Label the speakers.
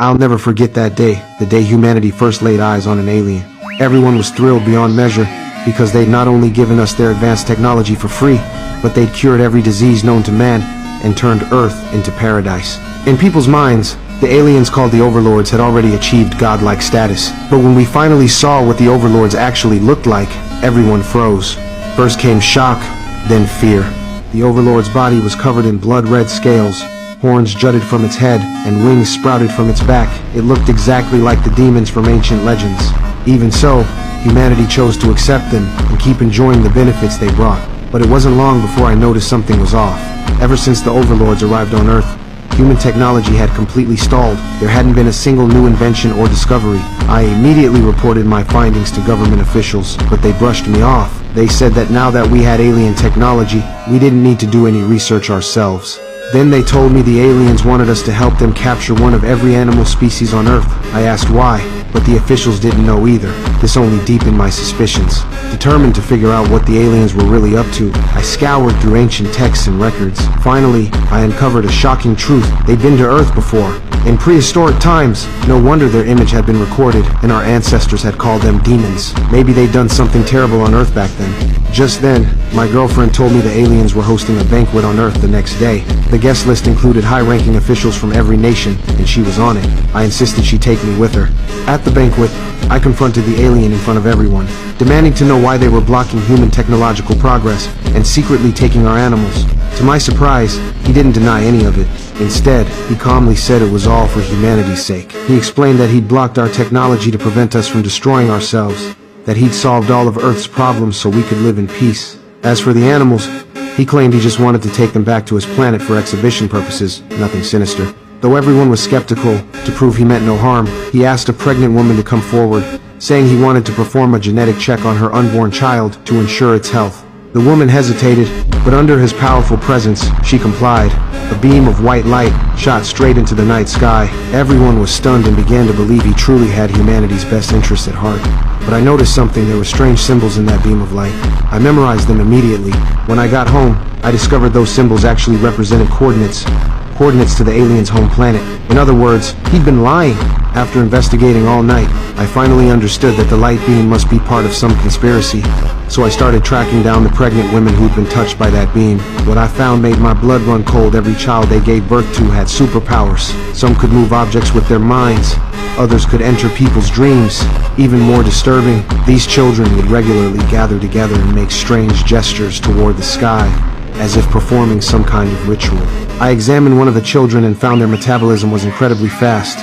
Speaker 1: I'll never forget that day, the day humanity first laid eyes on an alien. Everyone was thrilled beyond measure because they'd not only given us their advanced technology for free, but they'd cured every disease known to man and turned Earth into paradise. In people's minds, the aliens called the Overlords had already achieved godlike status. But when we finally saw what the Overlords actually looked like, everyone froze. First came shock, then fear. The Overlord's body was covered in blood-red scales. Horns jutted from its head, and wings sprouted from its back. It looked exactly like the demons from ancient legends. Even so, humanity chose to accept them and keep enjoying the benefits they brought. But it wasn't long before I noticed something was off. Ever since the Overlords arrived on Earth, human technology had completely stalled. There hadn't been a single new invention or discovery. I immediately reported my findings to government officials, but they brushed me off. They said that now that we had alien technology, we didn't need to do any research ourselves. Then they told me the aliens wanted us to help them capture one of every animal species on Earth. I asked why, but the officials didn't know either. This only deepened my suspicions. Determined to figure out what the aliens were really up to, I scoured through ancient texts and records. Finally, I uncovered a shocking truth. They'd been to Earth before. In prehistoric times, no wonder their image had been recorded, and our ancestors had called them demons. Maybe they'd done something terrible on Earth back then. Just then, my girlfriend told me the aliens were hosting a banquet on Earth the next day. The guest list included high-ranking officials from every nation, and she was on it. I insisted she take me with her. At the banquet, I confronted the alien in front of everyone, demanding to know why they were blocking human technological progress and secretly taking our animals. To my surprise, he didn't deny any of it. Instead, he calmly said it was all for humanity's sake. He explained that he'd blocked our technology to prevent us from destroying ourselves, that he'd solved all of Earth's problems so we could live in peace. As for the animals, he claimed he just wanted to take them back to his planet for exhibition purposes, nothing sinister. Though everyone was skeptical, to prove he meant no harm, he asked a pregnant woman to come forward, saying he wanted to perform a genetic check on her unborn child to ensure its health. The woman hesitated, but under his powerful presence, she complied. A beam of white light shot straight into the night sky. Everyone was stunned and began to believe he truly had humanity's best interests at heart. But I noticed something. There were strange symbols in that beam of light. I memorized them immediately. When I got home, I discovered those symbols actually represented coordinates to the alien's home planet. In other words, he'd been lying. After investigating all night, I finally understood that the light beam must be part of some conspiracy. So I started tracking down the pregnant women who'd been touched by that beam. What I found made my blood run cold. Every child they gave birth to had superpowers. Some could move objects with their minds. Others could enter people's dreams. Even more disturbing, these children would regularly gather together and make strange gestures toward the sky, as if performing some kind of ritual. I examined one of the children and found their metabolism was incredibly fast.